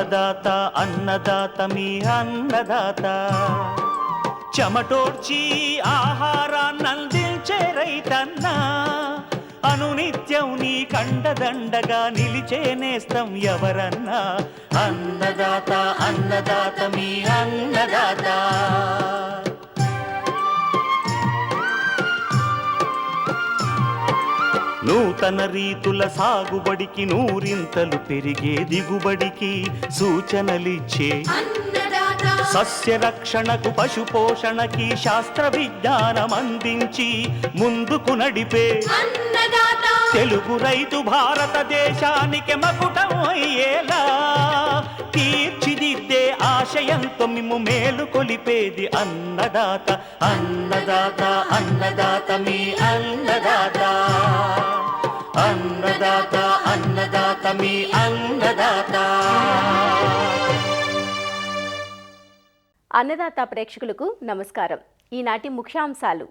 అన్నదాత అన్నదాత మీ అన్నదాత చెమటోడ్చి ఆహారాన్నందించే రైతన్న అనునిత్యం నీ కండదండగా నిలిచే నేస్తం ఎవరన్నా అన్నదాత అన్నదాత మీ అన్నదాత. నూతన రీతుల సాగుబడికి నూరింతలు పెరిగే దిగుబడికి సూచనలిచ్చే సస్య రక్షణకు పశు పోషణకి శాస్త్ర విజ్ఞానం అందించి ముందుకు నడిపే తెలుగు రైతు భారతదేశానికి మకుటం అయ్యేలా తీర్చిదిద్దే ఆశయంతో మిమ్ము మేలు కొలిపేది అన్నదాత అన్నదాత అన్నదాత మీ అన్నదాత అన్నదాత అన్నదాత మీ అన్నదాత. అన్నదాత ప్రేక్షకులకు నమస్కారం. ఈనాటి ముఖ్యాంశాలు: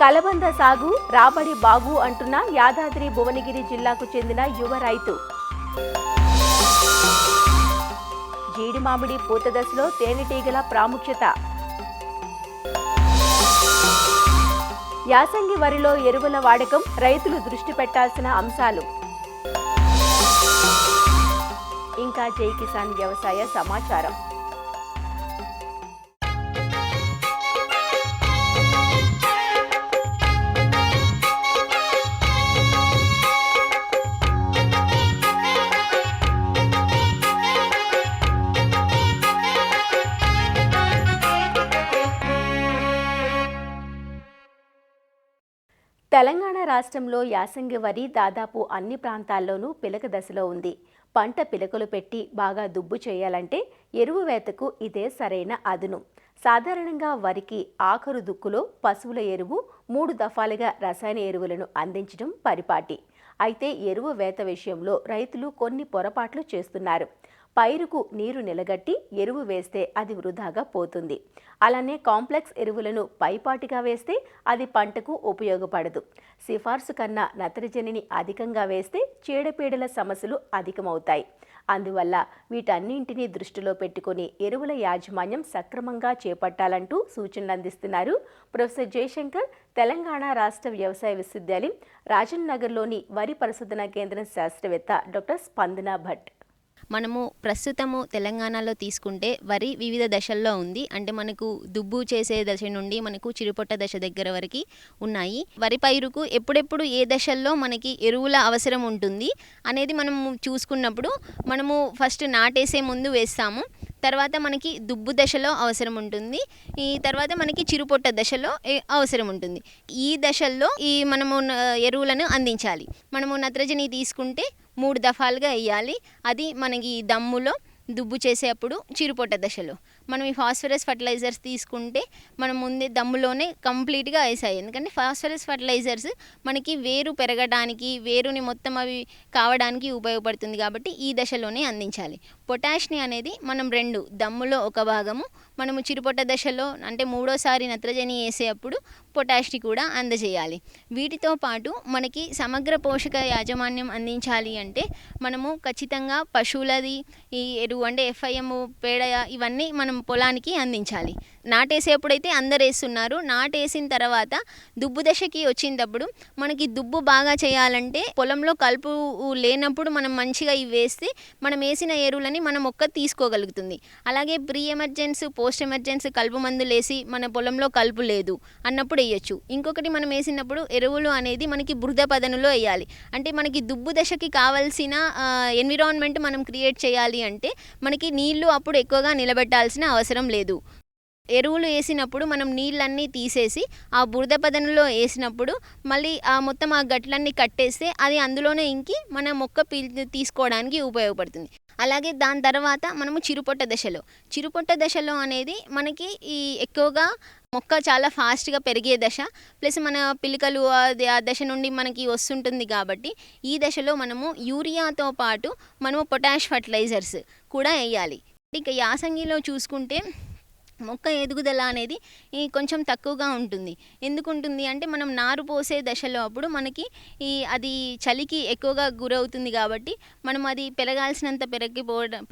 కలబంద సాగు రాబడి బాగు అంటున్న యాదాద్రి భువనగిరి జిల్లాకు చెందిన యువ రైతు. జీడి మామిడి పూత దశలో తేనెటీగల ప్రాముఖ్యత. యాసంగి వరిలో ఎరువుల వాడకం రైతులు దృష్టి పెట్టాల్సిన అంశాలు. ఇంకా జై కిసాన్ వ్యవసాయ సమాచారం. తెలంగాణ రాష్ట్రంలో యాసంగి వరి దాదాపు అన్ని ప్రాంతాల్లోనూ పిలక దశలో ఉంది. పంట పిలకలు పెట్టి బాగా దుబ్బు చేయాలంటే ఎరువు వేతకు ఇదే సరైన అదును. సాధారణంగా వరికి ఆఖరు దుక్కులో పశువుల ఎరువు 3 దఫాలుగా రసాయన ఎరువులను అందించడం పరిపాటి. అయితే ఎరువు వేత విషయంలో రైతులు కొన్ని పొరపాట్లు చేస్తున్నారు. పైరుకు నీరు నిలగట్టి ఎరువు వేస్తే అది వృధాగా పోతుంది. అలానే కాంప్లెక్స్ ఎరువులను పైపాటిగా వేస్తే అది పంటకు ఉపయోగపడదు. సిఫార్సు కన్నా నత్రజనిని అధికంగా వేస్తే చీడపీడల సమస్యలు అధికమవుతాయి. అందువల్ల వీటన్నింటినీ దృష్టిలో పెట్టుకుని ఎరువుల యాజమాన్యం సక్రమంగా చేపట్టాలంటూ సూచనలు అందిస్తున్నారు ప్రొఫెసర్ జయశంకర్, తెలంగాణ రాష్ట్ర వ్యవసాయ విశ్వవిద్యాలయం రాజన్ నగర్లోని వరి పరిశోధనా కేంద్రం శాస్త్రవేత్త డాక్టర్ స్పందన భట్. మనము ప్రస్తుతము తెలంగాణలో తీసుకుంటే వరి వివిధ దశల్లో ఉంది. అంటే మనకు దుబ్బు చేసే దశ నుండి మనకు చిరుపొట్ట దశ దగ్గర వరకు ఉన్నాయి. వరి పైరుకు ఎప్పుడెప్పుడు ఏ దశల్లో మనకి ఎరువుల అవసరం ఉంటుంది అనేది మనము చూసుకున్నప్పుడు మనము ఫస్ట్ నాటేసే ముందు వేస్తాము. తర్వాత మనకి దుబ్బు దశలో అవసరం ఉంటుంది. ఈ తర్వాత మనకి చిరుపొట్ట దశలో అవసరం ఉంటుంది. ఈ దశల్లో మనము ఎరువులను అందించాలి. మనము నత్రజని తీసుకుంటే 3 దఫాలుగా వేయాలి. అది మనకి దమ్ములో దుబ్బు చేసేటప్పుడు చిరుపొట్ట దశలో. మనం ఈ ఫాస్ఫరస్ ఫర్టిలైజర్స్ తీసుకుంటే మనం ముందే దమ్ములోనే కంప్లీట్గా వేసాయి. ఎందుకంటే ఫాస్ఫరస్ ఫర్టిలైజర్స్ మనకి వేరు పెరగడానికి, వేరుని మొత్తం అవి కావడానికి ఉపయోగపడుతుంది కాబట్టి ఈ దశలోనే అందించాలి. పొటాష్ని అనేది మనం 2 దమ్ములో ఒక భాగము, మనము చిరుపొట్ట దశలో అంటే 3వసారి నత్రజని వేసేటప్పుడు పొటాష్ని కూడా అందజేయాలి. వీటితో పాటు మనకి సమగ్ర పోషక యాజమాన్యం అందించాలి అంటే మనము ఖచ్చితంగా పశువులది ఈ ఎరువు అంటే FIM, పేడ ఇవన్నీ మనం పొలానికి అందించాలి. నాటేసేప్పుడైతే అందరు వేస్తున్నారు. నాటేసిన తర్వాత దుబ్బు దశకి వచ్చినప్పుడు మనకి దుబ్బు బాగా చేయాలంటే పొలంలో కలుపు లేనప్పుడు మనం మంచిగా ఇవి వేస్తే మనం వేసిన ఎరువులని మన మొక్క తీసుకోగలుగుతుంది. అలాగే ప్రీ ఎమర్జెన్స్, పోస్ట్ ఎమర్జెన్స్ కలుపు మందులు వేసి మన పొలంలో కలుపు లేదు అన్నప్పుడు వేయచ్చు. ఇంకొకటి మనం వేసినప్పుడు ఎరువులు అనేది మనకి బృహద పదనులో వేయాలి. అంటే మనకి దుబ్బు దశకి కావాల్సిన ఎన్విరాన్మెంట్ మనం క్రియేట్ చేయాలి అంటే మనకి నీళ్లు అప్పుడు ఎక్కువగా నిలబెట్టాల్సిన అవసరం లేదు. ఎరువులు వేసినప్పుడు మనం నీళ్ళన్నీ తీసేసి ఆ బురద పదనలో వేసినప్పుడు మళ్ళీ ఆ మొత్తం ఆ గట్లన్నీ కట్టేస్తే అది అందులోనే ఇంకి మన మొక్క తీసుకోవడానికి ఉపయోగపడుతుంది. అలాగే దాని తర్వాత మనము చిరుపొట్ట దశలో అనేది మనకి ఈ ఎక్కువగా మొక్క చాలా ఫాస్ట్గా పెరిగే దశ, ప్లస్ మన పిలకలు ఆ దశ నుండి మనకి వస్తుంటుంది. కాబట్టి ఈ దశలో మనము యూరియాతో పాటు మనము పొటాష్ ఫర్టిలైజర్స్ కూడా వేయాలి. ఇక యాసంగిలో చూసుకుంటే మొక్క ఎదుగుదల అనేది కొంచెం తక్కువగా ఉంటుంది. ఎందుకుంటుంది అంటే మనం నారు పోసే దశలో అప్పుడు మనకి అది చలికి ఎక్కువగా గురవుతుంది కాబట్టి మనం అది పెరగాల్సినంత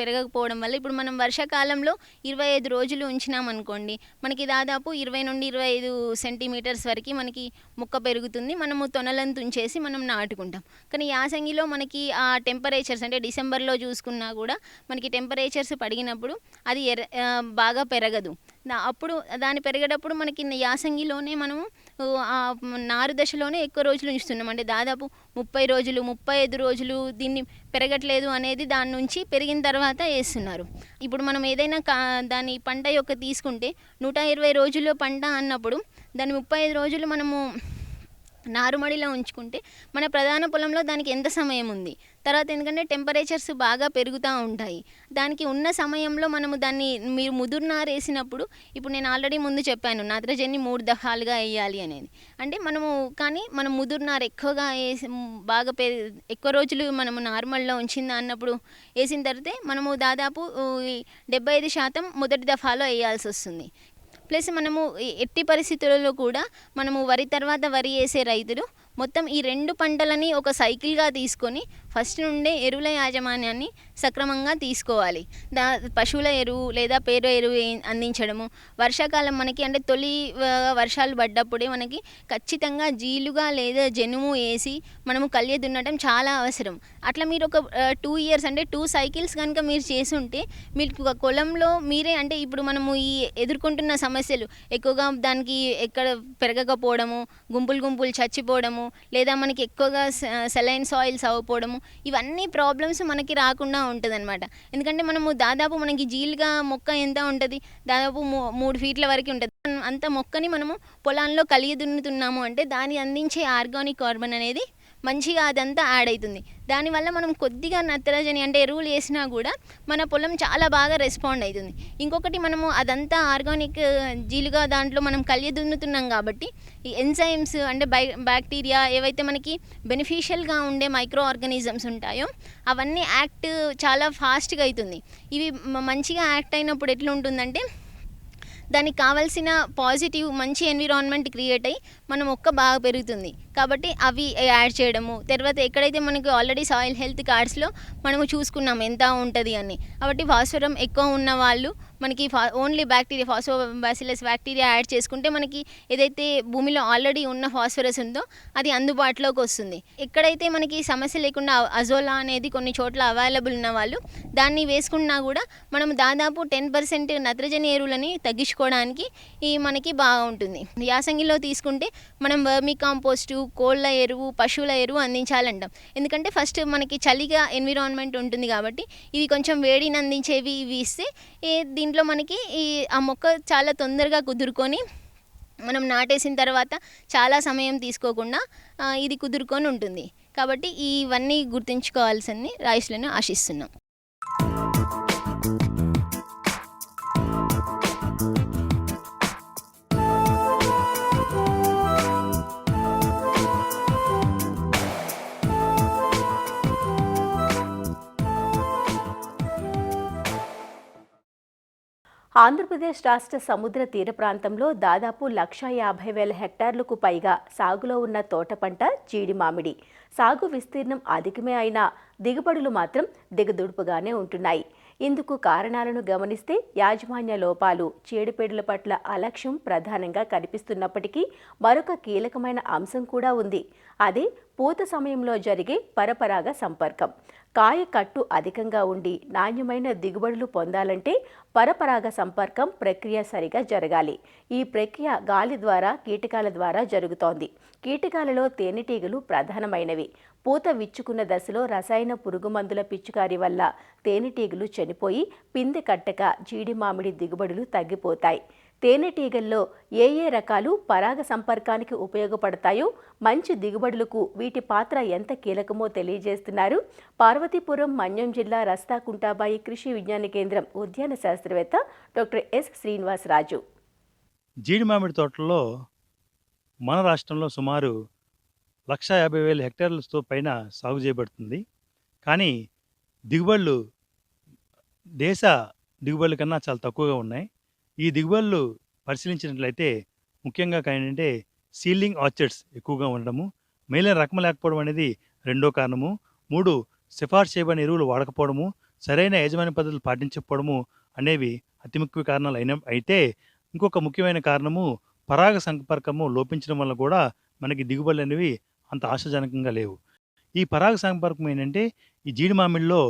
పెరగకపోవడం వల్ల ఇప్పుడు మనం వర్షాకాలంలో 25 రోజులు ఉంచినామనుకోండి, మనకి దాదాపు 20 నుండి 25 సెంటీమీటర్స్ వరకు మనకి మొక్క పెరుగుతుంది. మనము తొనలను తుంచేసి మనం నాటుకుంటాం. కానీ యాసంగిలో మనకి ఆ టెంపరేచర్స్ అంటే డిసెంబర్లో చూసుకున్నా కూడా మనకి టెంపరేచర్స్ పడిగినప్పుడు అది బాగా పెరగదు. అప్పుడు దాని పెరిగేటప్పుడు మనకి యాసంగిలోనే మనము ఆ నారు దశలోనే ఎక్కువ రోజులు ఉంచుతున్నాం. అంటే దాదాపు 30 రోజులు 35 రోజులు దీన్ని పెరగట్లేదు అనేది దాని నుంచి పెరిగిన తర్వాత వేస్తున్నారు. ఇప్పుడు మనం ఏదైనా దాని పంట యొక్క తీసుకుంటే 120 రోజుల్లో పంట అన్నప్పుడు దాన్ని 35 రోజులు మనము నారుమడిలో ఉంచుకుంటే మన ప్రధాన పొలంలో దానికి ఎంత సమయం ఉంది. తర్వాత ఎందుకంటే టెంపరేచర్స్ బాగా పెరుగుతూ ఉంటాయి. దానికి ఉన్న సమయంలో మనము దాన్ని మీరు ముదురు నారు వేసినప్పుడు ఇప్పుడు నేను ఆల్రెడీ ముందు చెప్పాను నత్రజని 3 దఫాలుగా వేయాలి అనేది. అంటే మనం ముదురు నారు ఎక్కువగా వేసి బాగా ఎక్కువ రోజులు మనము నార్మల్లో ఉంచిందా అన్నప్పుడు వేసిన తర్వాతే మనము దాదాపు 75% మొదటి దఫాలో వేయాల్సి వస్తుంది. ప్లస్ మనము ఎట్టి పరిస్థితులలో కూడా మనము వరి తర్వాత వరి వేసే రైతులు మొత్తం ఈ 2 పంటలని ఒక సైకిల్గా తీసుకొని ఫస్ట్ నుండే ఎరువుల యాజమాన్యాన్ని సక్రమంగా తీసుకోవాలి. పశువుల ఎరువు లేదా పేడ ఎరువు అందించడము, వర్షాకాలం మనకి అంటే తొలి వర్షాలు పడ్డప్పుడే మనకి ఖచ్చితంగా జీలుగా లేదా జనుము వేసి మనము కళ్య దున్నడం చాలా అవసరం. అట్లా మీరు ఒక 2 ఇయర్స్ అంటే 2 సైకిల్స్ కనుక మీరు చేసుంటే మీకు పొలంలో మీరే అంటే ఇప్పుడు మనము ఈ ఎదుర్కొంటున్న సమస్యలు ఎక్కువగా దానికి ఎక్కడ పెరగకపోవడము, గుంపులు చచ్చిపోవడము, లేదా మనకి ఎక్కువగా సెలైన్ సాయిల్స్ అవ్వకపోవడము, ఇవన్నీ ప్రాబ్లమ్స్ మనకి రాకుండా ఉంటుందన్నమాట. ఎందుకంటే మనకి జీలుగా మొక్క ఎంత ఉంటుంది, దాదాపు 3 ఫీట్ల వరకు ఉంటుంది. అంత మొక్కని మనము పొలాల్లో కలిగి దున్నుతున్నాము అంటే దాన్ని అందించే ఆర్గానిక్ కార్బన్ అనేది మంచిగా అదంతా యాడ్ అవుతుంది. దానివల్ల మనం కొద్దిగా నత్రజని అంటే ఎరువులు వేసినా కూడా మన పొలం చాలా బాగా రెస్పాండ్ అవుతుంది. ఇంకొకటి మనము అదంతా ఆర్గానిక్ జీలుగా దాంట్లో మనం కలియ దున్నుతున్నాం కాబట్టి ఈ ఎంజైమ్స్ అంటే బ్యాక్టీరియా ఏవైతే మనకి బెనిఫిషియల్గా ఉండే మైక్రో ఆర్గానిజమ్స్ ఉంటాయో అవన్నీ యాక్ట్ చాలా ఫాస్ట్గా అవుతుంది. ఇవి మంచిగా యాక్ట్ అయినప్పుడు ఎట్లుంటుందంటే దానికి కావాల్సిన పాజిటివ్ మంచి ఎన్విరాన్మెంట్ క్రియేట్ అయ్యి మన మొక్క బాగా పెరుగుతుంది. కాబట్టి అవి యాడ్ చేయడము, తర్వాత ఎక్కడైతే మనకు ఆల్రెడీ సాయిల్ హెల్త్ కార్డ్స్లో మనము చూసుకున్నాం ఎంత ఉంటుంది అని. కాబట్టి ఫాస్ఫరం ఎక్కువ ఉన్న వాళ్ళు మనకి ఓన్లీ బ్యాక్టీరియా ఫాస్ఫోబాసిల్లస్ బ్యాక్టీరియా యాడ్ చేసుకుంటే మనకి ఏదైతే భూమిలో ఆల్రెడీ ఉన్న ఫాస్ఫరస్ ఉందో అది అందుబాటులోకి వస్తుంది. ఎక్కడైతే మనకి సమస్య లేకుండా అజోలా అనేది కొన్ని చోట్ల అవైలబుల్ ఉన్న వాళ్ళు దాన్ని వేసుకున్నా కూడా మనం దాదాపు 10% నత్రజని ఎరువులని తగ్గించుకోవడానికి మనకి బాగుంటుంది. యాసంగిలో తీసుకుంటే మనం వర్మీ కాంపోస్టు, కోళ్ళ ఎరువు, పశువుల ఎరువు అందించాలంటాం. ఎందుకంటే ఫస్ట్ మనకి చలిగా ఎన్విరాన్మెంట్ ఉంటుంది కాబట్టి ఇవి కొంచెం వేడిని అందించేవి ఇవి ఇస్తే దీంట్లో మనకి ఆ మొక్క చాలా తొందరగా కుదురుకొని మనం నాటేసిన తర్వాత చాలా సమయం తీసుకోకుండా ఇది కుదురుకొని ఉంటుంది. కాబట్టి ఇవన్నీ గుర్తుంచుకోవాల్సింది రైతులను ఆశిస్తున్నాం. ఆంధ్రప్రదేశ్ రాష్ట్ర సముద్ర తీర ప్రాంతంలో దాదాపు 1,50,000 హెక్టార్లకు పైగా సాగులో ఉన్న తోట పంట జీడి మామిడి. సాగు విస్తీర్ణం అధికమే అయినా దిగుబడులు మాత్రం దిగదుడుపుగానే ఉంటున్నాయి. ఇందుకు కారణాలను గమనిస్తే యాజమాన్య లోపాలు, చీడపీడల పట్ల అలక్ష్యం ప్రధానంగా కనిపిస్తున్నప్పటికీ మరొక కీలకమైన అంశం కూడా ఉంది. అదే పూత సమయంలో జరిగే పరపరాగ సంపర్కం. కాయ కట్టు అధికంగా ఉండి నాణ్యమైన దిగుబడులు పొందాలంటే పరపరాగ సంపర్కం ప్రక్రియ సరిగా జరగాలి. ఈ ప్రక్రియ గాలి ద్వారా, కీటకాల ద్వారా జరుగుతోంది. కీటకాలలో తేనెటీగలు ప్రధానమైనవి. పూత విచ్చుకున్న దశలో రసాయన పురుగుమందుల పిచికారీ వల్ల తేనెటీగలు చనిపోయి పిందె కట్టక జీడి మామిడి దిగుబడులు తగ్గిపోతాయి. తేనెటీగల్లో ఏ రకాలు పరాగ సంపర్కానికి ఉపయోగపడతాయో, మంచి దిగుబడులకు వీటి పాత్ర ఎంత కీలకమో తెలియజేస్తున్నారు పార్వతీపురం మన్యం జిల్లా రస్తాకుంటాబాయి కృషి విజ్ఞాన కేంద్రం ఉద్యాన శాస్త్రవేత్త డాక్టర్ ఎస్ శ్రీనివాసరాజు. జీడి మామిడి తోటల్లో మన రాష్ట్రంలో సుమారు 1,50,000 హెక్టార్లతో పైన సాగు చేయబడుతుంది. కానీ దిగుబడులు దేశ దిగుబడుల కన్నా చాలా తక్కువగా ఉన్నాయి. ఈ దిగుబడులు పరిశీలించినట్లయితే ముఖ్యంగా ఏంటంటే సీలింగ్ ఆర్చర్డ్స్ ఎక్కువగా ఉండడము, మేలైన రకం లేకపోవడం అనేది రెండో కారణము. 3 సిఫార్సు చేయబడిన ఎరువులు వాడకపోవడము, సరైన యాజమాన్య పద్ధతులు పాటించకపోవడము అనేవి అతి ముఖ్య కారణాలు అయితే ఇంకొక ముఖ్యమైన కారణము పరాగ సంపర్కము లోపించడం వల్ల కూడా మనకి దిగుబడులు అనేవి అంత ఆశాజనకంగా లేవు. ఈ పరాగ సంపర్కం ఏంటంటే ఈ జీడి మామిడిలో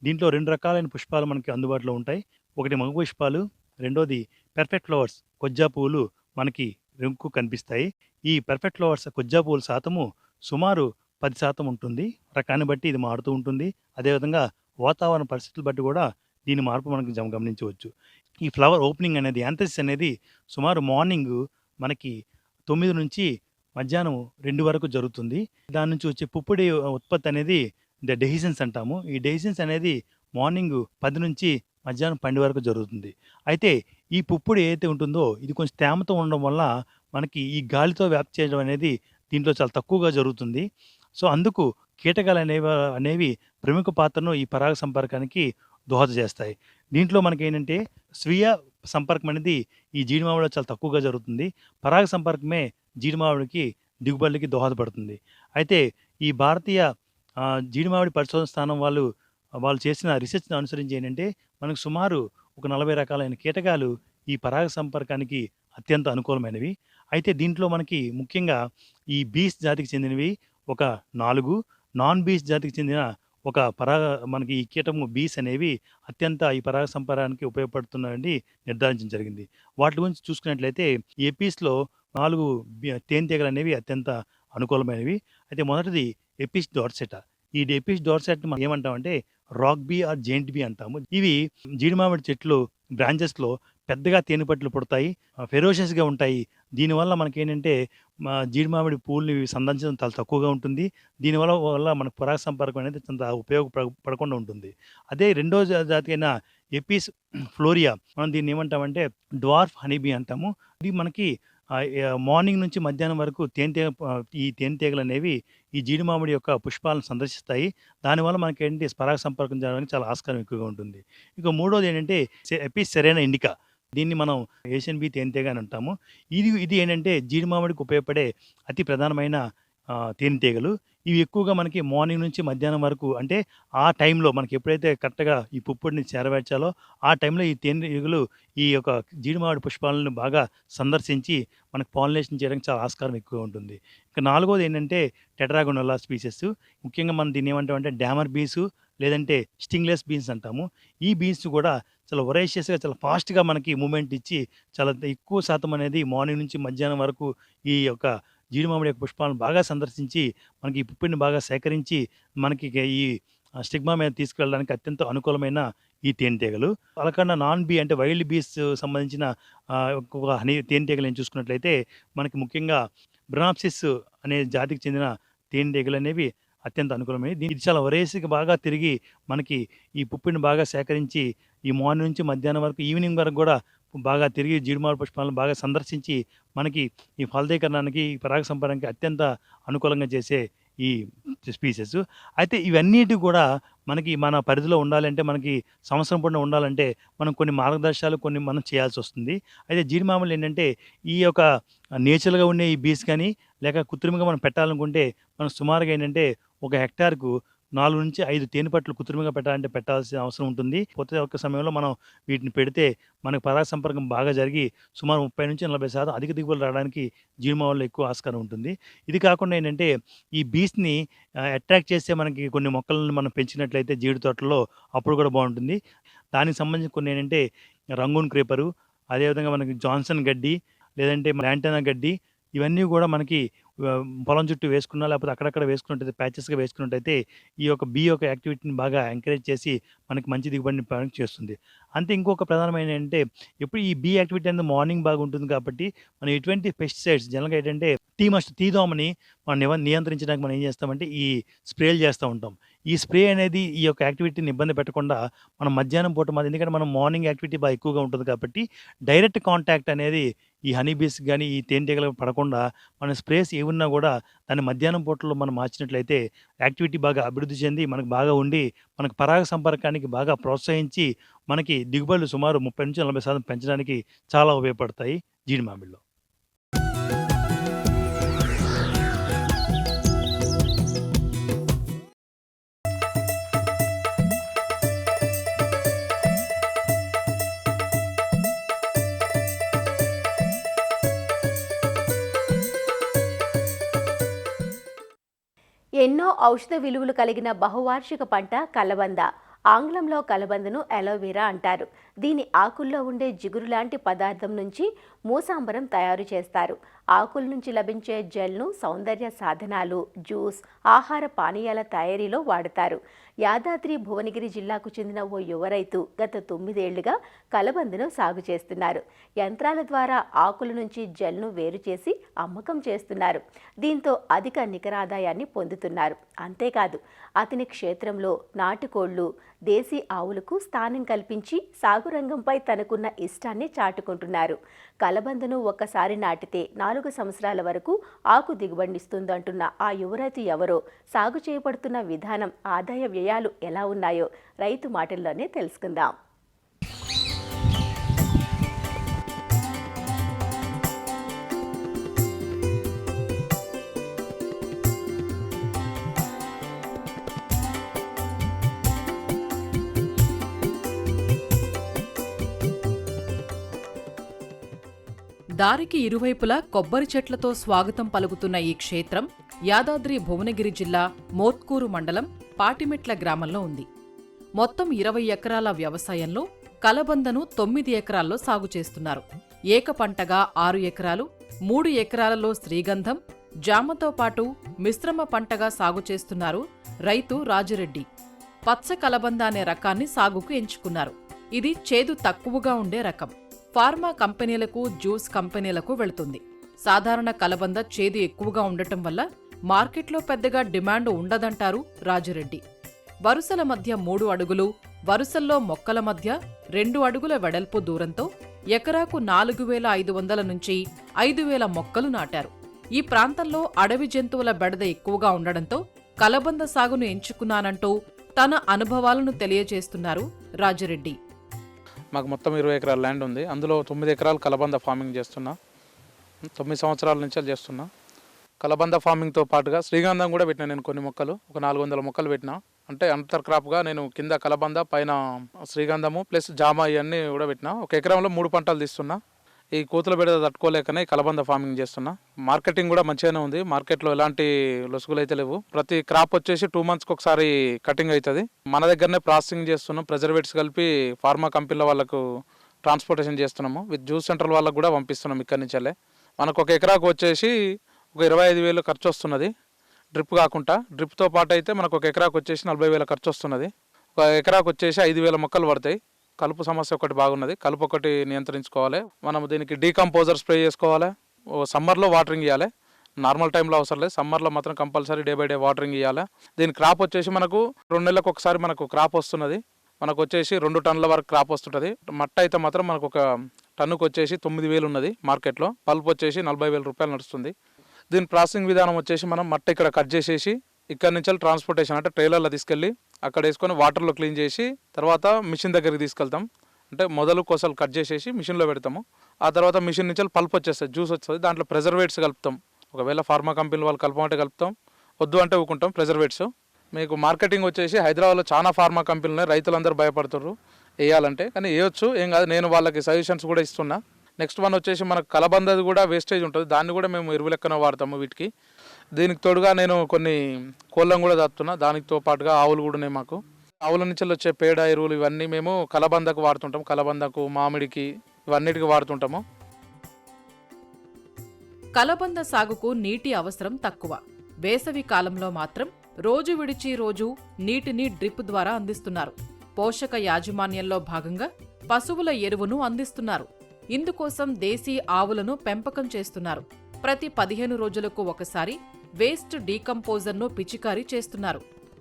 దీంట్లో 2 రకాలైన పుష్పాలు మనకి అందుబాటులో ఉంటాయి. ఒకటి మగ పుష్పాలు, రెండోది పెర్ఫెక్ట్ ఫ్లవర్స్ కొజ్జా పువ్వులు మనకి ఎక్కువ కనిపిస్తాయి. ఈ పెర్ఫెక్ట్ ఫ్లవర్స్ కొజ్జా పువ్వుల శాతము సుమారు 10% ఉంటుంది. రకాన్ని బట్టి ఇది మారుతూ ఉంటుంది. అదేవిధంగా వాతావరణ పరిస్థితులు బట్టి కూడా దీని మార్పు మనకు గమనించవచ్చు. ఈ ఫ్లవర్ ఓపెనింగ్ అనేది యాంథసిస్ అనేది సుమారు మార్నింగ్ మనకి 9 నుంచి మధ్యాహ్నం 2 వరకు జరుగుతుంది. దాని నుంచి వచ్చే పుప్పొడి ఉత్పత్తి అనేది డెహిసెన్స్ అంటాము. ఈ డెహిసెన్స్ అనేది మార్నింగ్ 10 నుంచి మధ్యాహ్నం 12 వరకు జరుగుతుంది. అయితే ఈ పుప్పొడి ఏదైతే ఉంటుందో ఇది కొంచెం తేమతో ఉండడం వల్ల మనకి ఈ గాలితో వ్యాప్తి చేయడం అనేది దీంట్లో చాలా తక్కువగా జరుగుతుంది. సో అందుకు కీటకాలు అనేవి ప్రముఖ పాత్రను ఈ పరాగ సంపర్కానికి దోహద చేస్తాయి. దీంట్లో మనకేంటంటే స్వీయ సంపర్కం అనేది ఈ జీడి మామిడిలో చాలా తక్కువగా జరుగుతుంది. పరాగ సంపర్కమే జీడి మామిడికి దిగుబడులకి దోహదపడుతుంది. అయితే ఈ భారతీయ జీడి మామిడి పరిశోధన స్థానం వాళ్ళు చేసిన రీసెర్చ్‌ని అనుసరించి ఏంటంటే మనకు సుమారు ఒక 40 రకాలైన కీటకాలు ఈ పరాగ సంపర్కానికి అత్యంత అనుకూలమైనవి. అయితే దీంట్లో మనకి ముఖ్యంగా ఈ బీస్ జాతికి చెందినవి ఒక 4, నాన్ బీస్ జాతికి చెందిన ఒక మనకి ఈ కీటము బీస్ అనేవి అత్యంత ఈ పరాగ సంపర్కానికి ఉపయోగపడుతున్నాయని నిర్ధారించడం జరిగింది. వాటి గురించి చూసుకున్నట్లయితే ఎపీస్‌లో 4 తేనెటీగలు అనేవి అత్యంత అనుకూలమైనవి. అయితే మొదటిది ఎపిస్ డార్సెటా. ఈ ఎపిస్ డార్సెట్‌ని మనం ఏమంటామంటే rock bee or giant bee అంటాము. ఇవి జీడి మామిడి చెట్లు బ్రాంచెస్‌లో పెద్దగా తేనెపట్లు పుడతాయి. ఫెరోషియస్‌గా ఉంటాయి. దీనివల్ల మనకేంటంటే జీడి మామిడి పూలని సందర్శించడం చాలా తక్కువగా ఉంటుంది. దీనివల్ల మనకు పరాగ సంపర్కం అనేది అంత పడకుండా ఉంటుంది. అదే రెండో జాతి అయిన ఎపిస్ ఫ్లోరియా మనం దీన్ని ఏమంటామంటే డ్వార్ఫ్ హనీ బీ అంటాము. ఇది మనకి మార్నింగ్ నుంచి మధ్యాహ్నం వరకు ఈ తేనెటీగలు అనేవి ఈ జీడి మామిడి యొక్క పుష్పాలను సందర్శిస్తాయి. దానివల్ల మనకేంటి పరాగ సంపర్కం జరగడానికి చాలా ఆస్కారం ఎక్కువగా ఉంటుంది. ఇక మూడోది ఏంటంటే ఎపిస్ సెరేనా ఇండికా. దీన్ని మనం ఏషియన్ బీ తేనెటీగ అని అంటాము. ఇది ఏంటంటే జీడి మామిడికి ఉపయోగపడే అతి ప్రధానమైన తేనెటీగలు. ఇవి ఎక్కువగా మనకి మార్నింగ్ నుంచి మధ్యాహ్నం వరకు అంటే ఆ టైంలో మనకి ఎప్పుడైతే కరెక్ట్‌గా ఈ పుప్పొడిని చేరవేర్చాలో ఆ టైంలో ఈ తేనెటీగలు ఈ యొక్క జీడి మామిడి పుష్పాలను బాగా సందర్శించి మనకు పాలినేషన్ చేయడానికి చాలా ఆస్కారం ఎక్కువగా ఉంటుంది. ఇక నాలుగోది ఏంటంటే టెట్రాగోనల్లా స్పీసెస్. ముఖ్యంగా మనం దీన్ని ఏమంటామంటే డామర్ బీసు లేదంటే స్టింగ్లెస్ బీన్స్ అంటాము. ఈ బీన్స్ కూడా చాలా వొరేషియస్‌గా చాలా ఫాస్ట్‌గా మనకి మూవ్‌మెంట్ ఇచ్చి చాలా ఎక్కువ శాతం అనేది మార్నింగ్ నుంచి మధ్యాహ్నం వరకు ఈ యొక్క జీడి మామిడి యొక్క పుష్పాలను బాగా సందర్శించి మనకి ఈ పుప్పొడిని బాగా సేకరించి మనకి ఈ స్టిగ్మా మీద తీసుకెళ్ళడానికి అత్యంత అనుకూలమైన ఈ తేనెటీగలు. అలకన్నా నాన్ బీ అంటే వైల్డ్ బీస్ సంబంధించిన ఒక తేనెటీగలను చూసుకున్నట్లయితే మనకి ముఖ్యంగా బ్రాన్సిస్ అనే జాతికి చెందిన తేనెటీగలు అనేవి అత్యంత అనుకూలమైనవి. ఇది చాలా వరేసిగా బాగా తిరిగి మనకి ఈ పుప్పొడిని బాగా సేకరించి ఈ మార్నింగ్ నుంచి మధ్యాహ్నం వరకు ఈవినింగ్ వరకు కూడా బాగా తిరిగి జీడి మామిడి పుష్పాలను బాగా సందర్శించి మనకి ఈ ఫలదీకరణానికి పరాగ సంపర్కానికి అత్యంత అనుకూలంగా చేసే ఈ స్పీసెస్. అయితే ఇవన్నిటి కూడా మనకి మన పరిధిలో ఉండాలంటే మనకి సంవత్సరం పొడవునా ఉండాలంటే మనం కొన్ని మార్గదర్శకాలు మనం చేయాల్సొస్తుంది. అయితే జీడి మామిడిలో ఏంటంటే ఈ యొక్క నేచురల్‌గా ఉండే ఈ బీస్ కానీ లేక కృత్రిమంగా మనం పెట్టాలనుకుంటే మనం సుమారుగా ఏంటంటే ఒక హెక్టార్‌కు 4-5 తేనెపట్లు కృత్రిమంగా పెట్టాలంటే పెట్టాల్సిన అవసరం ఉంటుంది. పోతే ఒక్క సమయంలో మనం వీటిని పెడితే మనకు పరాగ సంపర్కం బాగా జరిగి సుమారు 30-40% అధిక దిగుబడులు రావడానికి జీడి మామిడిలో ఎక్కువ ఆస్కారం ఉంటుంది. ఇది కాకుండా ఏంటంటే ఈ బీస్‌ని అట్రాక్ట్ చేసే మనకి కొన్ని మొక్కలను మనం పెంచినట్లయితే జీడి తోటల్లో అప్పుడు కూడా బాగుంటుంది. దానికి సంబంధించి కొన్ని ఏంటంటే రంగూన్ క్రీపరు, అదేవిధంగా మనకి జాన్సన్ గడ్డి లేదంటే లాంటానా గడ్డి ఇవన్నీ కూడా మనకి పొలం చుట్టూ వేసుకున్నా లేకపోతే అక్కడక్కడ వేసుకున్నట్టయితే ప్యాచెస్‌గా వేసుకున్నట్టయితే ఈ యొక్క బీ యొక్క యాక్టివిటీని బాగా ఎంకరేజ్ చేసి మనకి మంచి దిగుబడిని చేస్తుంది. అంతే ఇంకొక ప్రధానమైన ఏంటంటే ఎప్పుడు ఈ బీ యాక్టివిటీ అనేది మార్నింగ్ బాగుంటుంది కాబట్టి మనం ఎటువంటి పెస్టిసైడ్స్ జనరల్‌గా ఏంటంటే టీ దోమని మనం నియంత్రించడానికి మనం ఏం చేస్తామంటే ఈ స్ప్రేలు చేస్తూ ఉంటాం. ఈ స్ప్రే అనేది ఈ యొక్క యాక్టివిటీని ఇబ్బంది పెట్టకుండా మనం మధ్యాహ్నం పూట ఎందుకంటే మనం మార్నింగ్ యాక్టివిటీ బాగా ఎక్కువగా ఉంటుంది కాబట్టి డైరెక్ట్ కాంటాక్ట్ అనేది ఈ హనీ బీస్ కానీ ఈ తేనెటీగలకు పడకుండా మన స్ప్రేస్ ఏమున్నా కూడా దాన్ని మధ్యాహ్నం పూటలో మనం మార్చినట్లయితే యాక్టివిటీ బాగా అభివృద్ధి చెంది మనకు బాగా ఉండి మనకు పరాగ సంపర్కానికి బాగా ప్రోత్సహించి మనకి దిగుబడులు సుమారు 30-40% పెంచడానికి చాలా ఉపయోగపడతాయి జీడి మామిడిలో. ఎన్నో ఔషధ విలువలు కలిగిన బహువార్షిక పంట కలబంద. ఆంగ్లంలో కలబందను అలోవెరా అంటారు. దీని ఆకుల్లో ఉండే జిగురు లాంటి పదార్థం నుంచి మూసాంబరం తయారు చేస్తారు. ఆకుల నుంచి లభించే జెల్ను సౌందర్య సాధనాలు, జ్యూస్, ఆహార పానీయాల తయారీలో వాడతారు. యాదాద్రి భువనగిరి జిల్లాకు చెందిన ఓ యువ రైతు గత 9 ఏళ్లుగా కలబందను సాగు చేస్తున్నారు. యంత్రాల ద్వారా ఆకుల నుంచి జెల్ను వేరు చేసి అమ్మకం చేస్తున్నారు. దీంతో అధిక నికరాదాయాన్ని పొందుతున్నారు. అంతేకాదు అతని క్షేత్రంలో నాటుకోళ్లు, దేశీ ఆవులకు స్థానం కల్పించి సాగు రంగంపై తనకున్న ఇష్టాన్ని చాటుకుంటున్నారు. కలబందను ఒక్కసారి నాటితే 4 సంవత్సరాల వరకు ఆకు దిగుబడినిస్తుందంటున్న ఆ యువరైతు ఎవరో, సాగు చేయబడుతున్న విధానం, ఆదాయ వ్యయాలు ఎలా ఉన్నాయో రైతు మాటల్లోనే తెలుసుకుందాం. దారికి ఇరువైపులా కొబ్బరి చెట్లతో స్వాగతం పలుకుతున్న ఈ క్షేత్రం యాదాద్రి భువనగిరి జిల్లా మోత్కూరు మండలం పాటిమెట్ల గ్రామంలో ఉంది. మొత్తం 20 ఎకరాల వ్యవసాయంలో కలబందను 9 ఎకరాల్లో సాగు చేస్తున్నారు. ఏక పంటగా 6 ఎకరాలు, 3 ఎకరాలలో శ్రీగంధం, జామతో పాటు మిశ్రమ పంటగా సాగు చేస్తున్నారు రైతు రాజిరెడ్డి. పచ్చ కలబంద అనే రకాన్ని సాగుకు ఎంచుకున్నారు. ఇది చేదు తక్కువగా ఉండే రకం. ఫార్మా కంపెనీలకు, జ్యూస్ కంపెనీలకు వెళుతుంది. సాధారణ కలబంద చేదు ఎక్కువగా ఉండటం వల్ల మార్కెట్లో పెద్దగా డిమాండ్ ఉండదంటారు రాజిరెడ్డి. వరుసల మధ్య 3 అడుగులు, వరుసల్లో మొక్కల మధ్య 2 అడుగుల వెడల్పు దూరంతో ఎకరాకు 4500 నుంచి 5000 మొక్కలు నాటారు. ఈ ప్రాంతంలో అడవి జంతువుల బెడద ఎక్కువగా ఉండడంతో కలబంద సాగును ఎంచుకున్నానంటూ తన అనుభవాలను తెలియజేస్తున్నారు రాజిరెడ్డి. మాకు మొత్తం 20 ఎకరాల ల్యాండ్ ఉంది. అందులో 9 ఎకరాలు కలబంద ఫార్మింగ్ చేస్తున్నా. 9 సంవత్సరాల నుంచి చేస్తున్నా. కలబంద ఫార్మింగ్తో పాటుగా శ్రీగంధం కూడా పెట్టినా. నేను కొన్ని మొక్కలు, ఒక 400 మొక్కలు పెట్టినా. అంటే అంతర్ క్రాప్గా నేను కింద కలబంద, పైన శ్రీగంధము ప్లస్ జామ ఇవన్నీ కూడా పెట్టినా. ఒక ఎకరంలో 3 పంటలు తీస్తున్నా. ఈ కోతుల బెడద తట్టుకోలేకనే కలబంద ఫార్మింగ్ చేస్తున్నా. మార్కెటింగ్ కూడా మంచిగానే ఉంది. మార్కెట్లో ఎలాంటి లొసుగులు అయితే లేవు. ప్రతి క్రాప్ వచ్చేసి 2 మంత్స్కి ఒకసారి కటింగ్ అవుతుంది. మన దగ్గరనే ప్రాసెసింగ్ చేస్తున్నాం. ప్రిజర్వేటివ్స్ కలిపి ఫార్మా కంపెనీల వాళ్ళకు ట్రాన్స్పోర్టేషన్ చేస్తున్నాము. విత్ జ్యూస్ సెంటర్ వాళ్ళకు కూడా పంపిస్తున్నాం ఇక్కడి నుంచే. మనకు ఒక ఎకరాకు వచ్చేసి ఒక 25,000 ఖర్చు వస్తున్నది. డ్రిప్ కాకుండా, డ్రిప్తో పాటు అయితే మనకు ఒక ఎకరాకు వచ్చేసి 40,000 ఖర్చు వస్తున్నది. ఒక ఎకరాకు వచ్చేసి 5,000 మొక్కలు పడతాయి. కలుపు సమస్య ఒకటి బాగున్నది. కలుపు ఒకటి నియంత్రించుకోవాలి. మనం దీనికి డీకంపోజర్ స్ప్రే చేసుకోవాలి. సమ్మర్లో వాటరింగ్ ఇవ్వాలి. నార్మల్ టైంలో అవసరం లేదు. సమ్మర్లో మాత్రం compulsory day by day watering ఇవ్వాలి. దీని క్రాప్ వచ్చేసి మనకు 2 నెలలకు ఒకసారి మనకు క్రాప్ వస్తున్నది. మనకు వచ్చేసి 2 టన్నుల వరకు క్రాప్ వస్తుంటుంది. మట్ట అయితే మాత్రం మనకు ఒక టన్నుకు వచ్చేసి 9,000 ఉన్నది మార్కెట్లో. పల్ప్ వచ్చేసి 40,000 రూపాయలు నడుస్తుంది. దీని ప్రాసెసింగ్ విధానం వచ్చేసి మనం మట్ట ఇక్కడ కట్ చేసేసి ఇక్కడ నుంచి ట్రాన్స్పోర్టేషన్ అంటే ట్రైలర్లో తీసుకెళ్ళి అక్కడ వేసుకొని వాటర్లో క్లీన్ చేసి తర్వాత మిషన్ దగ్గరికి తీసుకెళ్తాం. అంటే మొదలు కోసలు కట్ చేసేసి మిషన్లో పెడతాము. ఆ తర్వాత మిషన్ నుంచి పల్ప్ వచ్చేస్తుంది, జ్యూస్ వస్తుంది. దాంట్లో ప్రిజర్వేట్స్ కలుపుతాం. ఒకవేళ ఫార్మా కంపెనీ వాళ్ళు కలపమంటే కలుపుతాం, వద్దు అంటే ఊకుంటాం. ప్రిజర్వేట్స్ మీకు మార్కెటింగ్ వచ్చేసి హైదరాబాద్లో చాలా ఫార్మా కంపెనీలు, రైతులందరూ భయపడుతున్నారు వేయాలంటే. కానీ వేయొచ్చు, ఏం కాదు. నేను వాళ్ళకి సజెషన్స్ కూడా ఇస్తున్నా. నెక్స్ట్ వన్ వచ్చేసి మనకు కలబందది కూడా వేస్టేజ్ ఉంటుంది. దాన్ని కూడా మేము ఎరువు లెక్కన వాడతాము వీటికి. దీనికి తోడుగా నేను కొన్ని కోళ్ళను కూడా దాస్తున్నా. దానితో పాటుగా ఆవులు కూడా ఉన్నాయి మాకు. ఆవుల నుంచి వచ్చే పేడ ఎరువులు ఇవన్నీ మేము కలబందకు వాడుతుంటాం. కలబందకు, మామిడికి, ఇవన్నిటికి వాడుతుంటాము. కలబంద సాగుకు నీటి అవసరం తక్కువ. వేసవి కాలంలో మాత్రం రోజు విడిచి రోజు నీటిని డ్రిప్ ద్వారా అందిస్తున్నారు. పోషక యాజమాన్యంలో భాగంగా పశువుల ఎరువును అందిస్తున్నారు. ఇందుకోసం దేశీ ఆవులను పెంపకం చేస్తున్నారు. ప్రతి 15 రోజులకు ఒకసారి వేస్ట్ డీకంపోజర్ను పిచికారీ చేస్తున్నారు.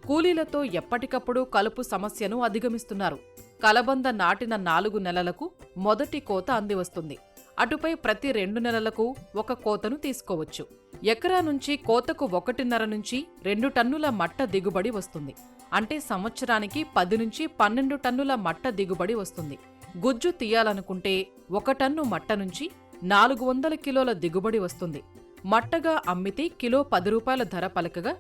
కూలీలతో ఎప్పటికప్పుడు కలుపు సమస్యను అధిగమిస్తున్నారు. కలబంద నాటిన 4 నెలలకు మొదటి కోత అందివస్తుంది. అటుపై ప్రతి 2 నెలలకు ఒక కోతను తీసుకోవచ్చు. ఎకరా నుంచి కోతకు 1.5 నుంచి 2 టన్నుల మట్ట దిగుబడి వస్తుంది. అంటే సంవత్సరానికి 10 నుంచి 12 టన్నుల మట్ట దిగుబడి వస్తుంది. గుజ్జు తీయాలనుకుంటే 1 టన్ను మట్ట నుంచి 400 కిలోల దిగుబడి వస్తుంది. మట్టగా అమ్మితే కిలో 10 రూపాయల ధర పలకగా,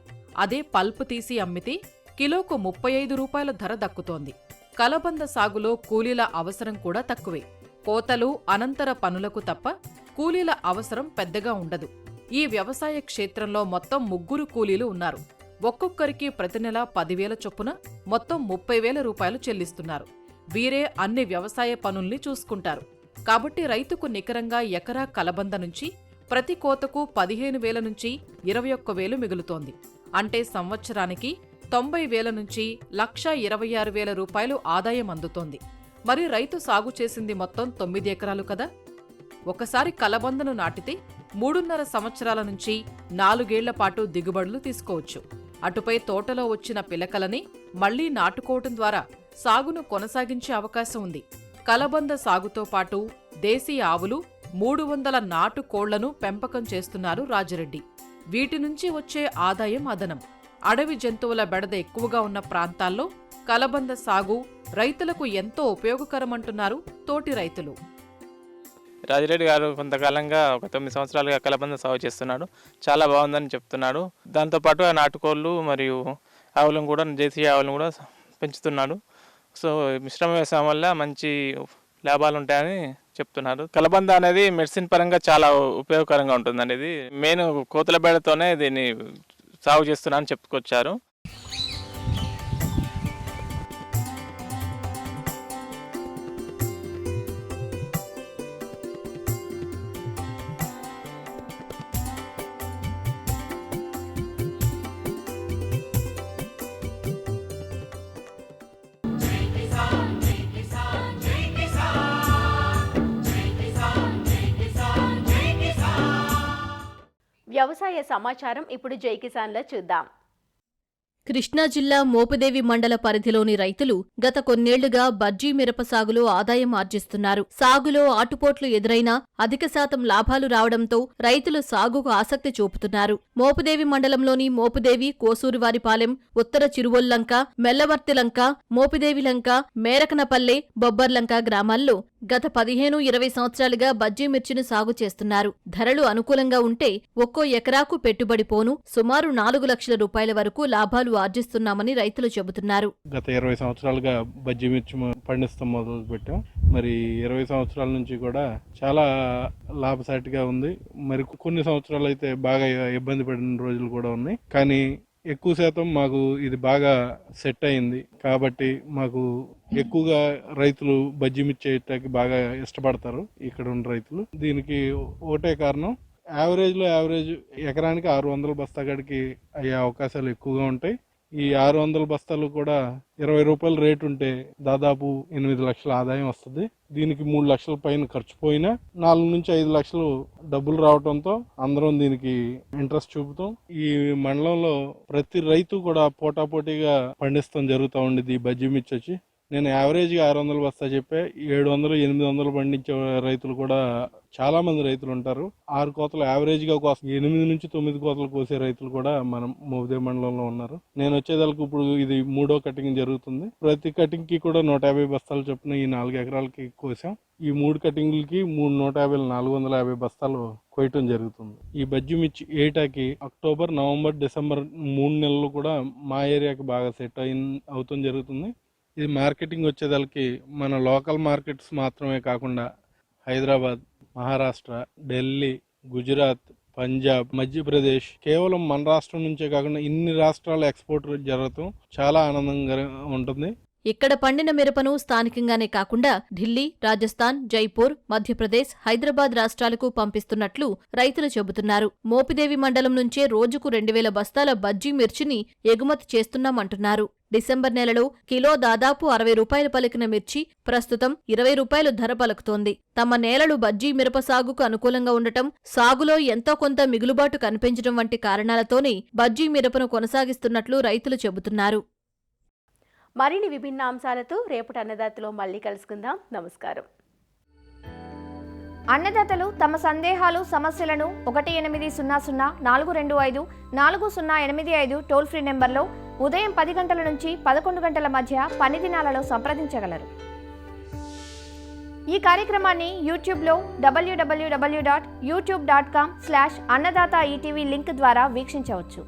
అదే పల్పు తీసి అమ్మితే కిలోకు 35 రూపాయల ధర దక్కుతోంది. కలబంద సాగులో కూలీల అవసరం కూడా తక్కువే. కోతలు, అనంతర పనులకు తప్ప కూలీల అవసరం పెద్దగా ఉండదు. ఈ వ్యవసాయ క్షేత్రంలో మొత్తం 3 కూలీలు ఉన్నారు. ఒక్కొక్కరికి ప్రతి నెల 10,000 చొప్పున మొత్తం 30,000 రూపాయలు చెల్లిస్తున్నారు. వీరే అన్ని వ్యవసాయ పనుల్ని చూసుకుంటారు. కాబట్టి రైతుకు నికరంగా ఎకరా కలబంద నుంచి ప్రతి కోతకు 15,000 నుంచి 21,000 మిగులుతోంది. అంటే సంవత్సరానికి 90,000 నుంచి 1,26,000 రూపాయలు ఆదాయం అందుతోంది. మరి రైతు సాగు చేసింది మొత్తం 9 ఎకరాలు కదా. ఒకసారి కలబందను నాటితే 3.5 సంవత్సరాల నుంచి 4 ఏళ్ల పాటు దిగుబడులు తీసుకోవచ్చు. అటుపై తోటలో వచ్చిన పిలకలని మళ్లీ నాటుకోవటం ద్వారా సాగును కొనసాగించే అవకాశం ఉంది. కలబంద సాగుతో పాటు దేశీ ఆవులు, 300 నాటు కోళ్లను పెంపకం చేస్తున్నారు రాజిరెడ్డి. వీటి నుంచి వచ్చే ఆదాయం అదనం. అడవి జంతువుల బెడద ఎక్కువగా ఉన్న ప్రాంతాల్లో కలబంద సాగు రైతులకు ఎంతో ఉపయోగకరమంటున్నారు తోటి రైతులు. రాజిరెడ్డి గారు కొంతకాలంగా ఒక 9 సంవత్సరాలుగా కలబంద సాగు చేస్తున్నాడు. చాలా బాగుందని చెప్తున్నాడు. దాంతోపాటు ఆ నాటుకోళ్ళు మరియు ఆవులను కూడా, దేశీయ ఆవులను కూడా పెంచుతున్నాడు. సో మిశ్రమ వ్యవసాయం వల్ల మంచి లాభాలు ఉంటాయని చెప్తున్నారు. కలబంద అనేది మెడిసిన్ పరంగా చాలా ఉపయోగకరంగా ఉంటుందండి. ఇది మెయిన్ కోతుల బెడతోనే దీన్ని సాగు చేస్తున్నా అని చెప్పుకొచ్చారు. వ్యవసాయ సమాచారం ఇప్పుడు జై కిసాన్లో చూద్దాం. కృష్ణా జిల్లా మోపుదేవి మండల పరిధిలోని రైతులు గత కొన్నేళ్లుగా బజ్జీ మిరప సాగులో ఆదాయం ఆర్జిస్తున్నారు. సాగులో ఆటుపోట్లు ఎదురైనా అధిక శాతం లాభాలు రావడంతో రైతులు సాగుకు ఆసక్తి చూపుతున్నారు. మోపుదేవి మండలంలోని మోపుదేవి, కోసూరువారిపాలెం, ఉత్తర చిరువొల్లంక, మెల్లవర్తిలంక, మోపుదేవిలంక, మేరకనపల్లె, బొబ్బర్లంక గ్రామాల్లో గత 15-20 సంవత్సరాలుగా బజ్జీ మిర్చిని సాగు చేస్తున్నారు. ధరలు అనుకూలంగా ఉంటే ఒక్కో ఎకరాకు పెట్టుబడి పోను సుమారు 4 లక్షల రూపాయల వరకు లాభాలు ఆర్జిస్తున్నామని రైతులు చెబుతున్నారు. గత 20 సంవత్సరాలుగా బజ్జీ మిర్చి పండిస్తాం మొదలు పెట్టాం. మరి 20 సంవత్సరాల నుంచి కూడా చాలా లాభసాటిగా ఉంది. మరి కొన్ని సంవత్సరాలు అయితే బాగా ఇబ్బంది పడిన రోజులు కూడా ఉన్నాయి. కానీ ఎక్కువ శాతం మాకు ఇది బాగా సెట్ అయింది కాబట్టి మాకు ఎక్కువగా రైతులు బజ్జీ మిర్చి చేయటానికి బాగా ఇష్టపడతారు ఇక్కడ ఉన్న రైతులు. దీనికి ఒకటే కారణం, యావరేజ్ ఎకరానికి 600 బస్తా కాడికి అయ్యే అవకాశాలు ఎక్కువగా ఉంటాయి. ఈ 600 బస్తాలు కూడా 20 రూపాయల రేటు ఉంటే దాదాపు 8 లక్షల ఆదాయం వస్తుంది. దీనికి 3 లక్షల పైన ఖర్చు పోయినా 4 నుంచి 5 లక్షలు డబ్బులు రావడంతో అందరం దీనికి ఇంట్రెస్ట్ చూపుతాం. ఈ మండలంలో ప్రతి రైతు కూడా పోటాపోటీగా పండిస్తాం జరుగుతూ ఉండేది ఈ బజ్జీ మిర్చి వచ్చి. నేను యావరేజ్గా 600 బస్తా చెప్పే 700-800 పండించే రైతులు కూడా చాలా మంది రైతులు ఉంటారు. 6 కోతలు యావరేజ్గా 8 నుంచి 9 కోతలు కోసే రైతులు కూడా మనం మోపుదేవి మండలంలో ఉన్నారు. నేను వచ్చేదానికి ఇప్పుడు ఇది 3వ కటింగ్ జరుగుతుంది. ప్రతి కటింగ్ కి కూడా 150 బస్తాలు చొప్పున ఈ 4 ఎకరాలకి కోసాం. ఈ 3 కటింగ్లకి 450 బస్తాలు కోయటం జరుగుతుంది. ఈ బజ్జీ మిర్చి ఏటాకి అక్టోబర్, నవంబర్, డిసెంబర్ 3 నెలలు కూడా మా ఏరియాకి బాగా సెట్ అవుతాం జరుగుతుంది. ఇది మార్కెటింగ్ వచ్చేదానికి మన లోకల్ మార్కెట్స్ మాత్రమే కాకుండా హైదరాబాద్, మహారాష్ట్ర, ఢిల్లీ, గుజరాత్, పంజాబ్, మధ్యప్రదేశ్, కేవలం మన రాష్ట్రం నుంచే కాకుండా ఇన్ని రాష్ట్రాల ఎక్స్పోర్ట్ జరగటం చాలా ఆనందంగా ఉంటుంది. ఇక్కడ పండిన మిరపను స్థానికంగానే కాకుండా ఢిల్లీ, రాజస్థాన్, జైపూర్, మధ్యప్రదేశ్, హైదరాబాద్ రాష్ట్రాలకు పంపిస్తున్నట్లు రైతులు చెబుతున్నారు. మోపిదేవి మండలం నుంచే రోజుకు 2000 బస్తాల బజ్జీ మిర్చిని ఎగుమతి చేస్తున్నామంటున్నారు. డిసెంబర్ నెలలో కిలో దాదాపు 60 రూపాయలు పలికిన మిర్చి ప్రస్తుతం 20 రూపాయలు ధర పలుకుతోంది. తమ నేలలు బజ్జీ మిరప సాగుకు అనుకూలంగా ఉండటం, సాగులో ఎంతో కొంత మిగులుబాటు కనిపించడం వంటి కారణాలతోనే బజ్జీ మిరపను కొనసాగిస్తున్నట్లు రైతులు చెబుతున్నారు. మరిన్ని విభిన్న అంశాలతో రేపటి అన్నదాతలో మళ్ళీ కలుసుకుందాం. నమస్కారం. అన్నదాతలు తమ సందేహాలు, సమస్యలను 1800-425-4085 టోల్ ఫ్రీ నెంబర్లో ఉదయం 10 గంటల నుంచి 11 గంటల మధ్య పని దినాలలో సంప్రదించగలరు. ఈ కార్యక్రమాన్ని యూట్యూబ్లో www.youtube.com/annadaata ETV లింక్ ద్వారా వీక్షించవచ్చు.